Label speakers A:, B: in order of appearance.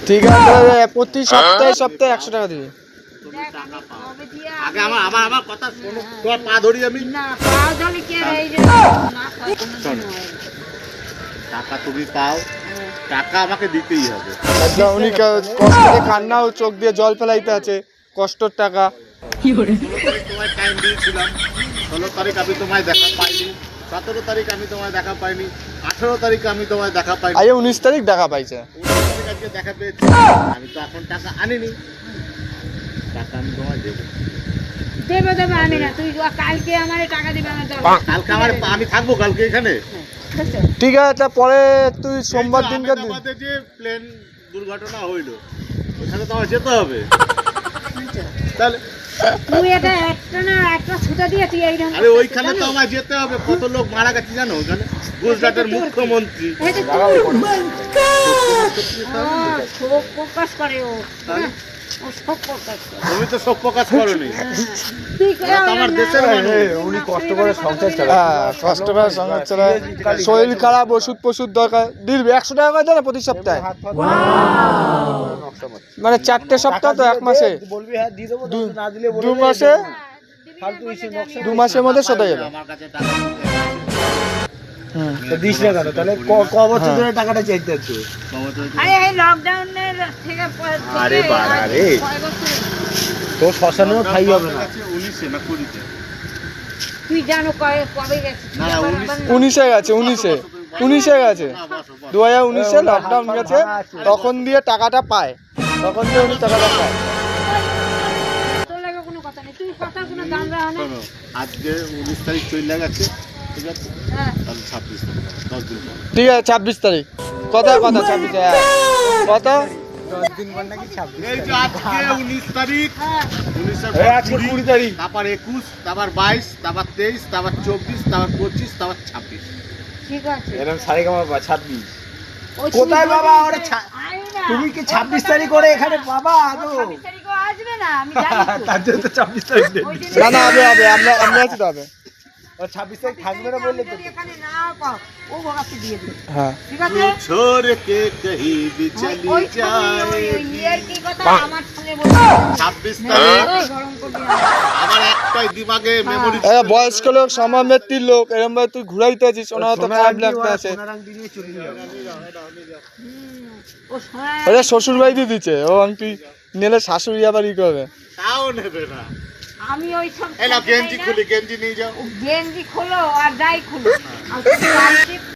A: ঠিক আছে, প্রতি সপ্তাহে 100 টাকা দিবি।
B: আগে আমার কথা শোনো, তোমার পা ধরি আমি। টাকা তুমি পাও, টাকা আমাকে দিতেই হবে।
A: উনি কষ্টে কান্না ও চোখ দিয়ে জল ফেলাইতে আছে, কষ্টর টাকা।
B: 16 তারিখ তোমায় টাইম দিয়েছিলাম, 16 তারিখ আমি তোমায় দেখা পাইনি, 17 তারিখ আমি তোমায় দেখা পাইনি, 18 তারিখ আমি তোমায় দেখা পাইনি,
A: 19 তারিখ দেখা পাইছে।
B: 19 তারিখ আজকে দেখা পেয়েছি। আমি তো এখন টাকা আনিনি, টাকা আমি তোমায় দেবো।
C: আমি না, তুই কালকে আমার টাকা দিবে।
B: কালকে আমি থাকবো কালকে এখানে।
A: ঠিক আছে, পরে তুই সোমবার দিনকে
B: আহমেদাবাদে যে প্লেন দুর্ঘটনা হইলো, ওখানে তো আমার যেতে হবে। তাহলে
C: তুই একটা ছুটা দিয়ে তুই এই
B: আরে ওইখানে তো আমার যেতে হবে। কত লোক মারা গেছে জানো ওখানে? গুজরাটের মুখ্যমন্ত্রী।
C: প্রকাশ করে ও,
B: তুমি তো সব প্রকাশ করোনি। আমার দেশের মানুষ।
A: উনি কষ্ট করে সংসার চালায়। কষ্ট করে সংসার চালায়, শরীর খারাপ, ওষুধ পশুর দরকার। দিবি 100 টাকা করে দেয় না প্রতি সপ্তাহে, মানে 4টে সপ্তাহ তো 1 মাসে, 2 মাসে, 2 মাসের মধ্যে শোধ যাবে।
B: আমার কাছে টাকা
D: দিস না কেন তাহলে? ক বছর ধরে টাকাটা চাইতে হচ্ছে?
C: এই লকডাউনের থেকে
D: আরে বাড়া রে, তো শ্মশানেও ঠাই হবে না।
B: 19 না 20
C: তুই জানো কবে গেছিস?
B: না
A: 19-এ গেছে, 19-এ গেছে, 2019-এ লকডাউন গেছে, তখন দিয়ে টাকাটা পায়, তখন দিয়ে উনি টাকাটা পায়।
C: তোর লাগে কোনো কথা নেই, তুই কথা কোনো দাম রাখা না।
B: শোনো, আজকে 19 তারিখ চলে গেছে, ঠিক আছে?
C: হ্যাঁ,
B: তাহলে 26 তারিখ 10 দিন পর।
A: ঠিক আছে, 26 তারিখ। কথা 26 কত?
B: এই যে আজকে 19 তারিখ,
C: হ্যাঁ।
B: 19 এর
D: এই
B: পর
D: আজকে
B: 20,
D: 20 তারিখ।
B: তারপর 21, তারপর 22, তারপর 23, তারপর 24, তারপর 25, তারপর 26।
C: ঠিক আছে।
D: এরকম সারেগামা 26।
C: ওই
D: কোথায়
C: তুমি
D: বাবা?
C: বলবি
D: ওরে
C: যে, আয় না।
D: তুমি কি 26 তারিখ করে এখানে বাবা আদো?
C: 26 তারিখও আসবে না, আমি জানি তো।
D: তার জন্য তো 26 তারিখ দেন।
C: ওই দিন-
A: না না, আমরা আছি তো হবে।
D: ও 26 তারিখ থাকবে না বললে তো।
C: যদি এখানে নাও পাও, ও ওকে দিয়ে দিবে।
A: হ্যাঁ,
C: ঠিক আছে?
B: छोड़ के कहीं भी चली
C: ওই
B: जाए।
C: ইয়ের কি কথা আমার সঙ্গে বলবি?
B: 26 তারিখ
C: গরম করবি না।
B: আমার একটাই দিমাগে মেমোরি।
A: বয়স্ক লোক, সমামেত্রীর লোক, এরকম ভাবে তুই ঘুরাইতে আছিস, ওনার তো খারাপ লাগতে আছে।
D: সোনারাং দিয়ে চলে যাবে।
C: ও শোনা
A: ওরা শ্বশুর বাড়িতে দিচ্ছে, ও আংটি নিলে শাশুড়ি আবার ই করবে।
B: তাও নেবে না।
C: আমি ওই সব
B: এই নাও গেঞ্জি খুলি, গেঞ্জি নিয়ে যাও।
C: গেঞ্জি খোলো আর যাই খোলো আর তুমি বাড়িতে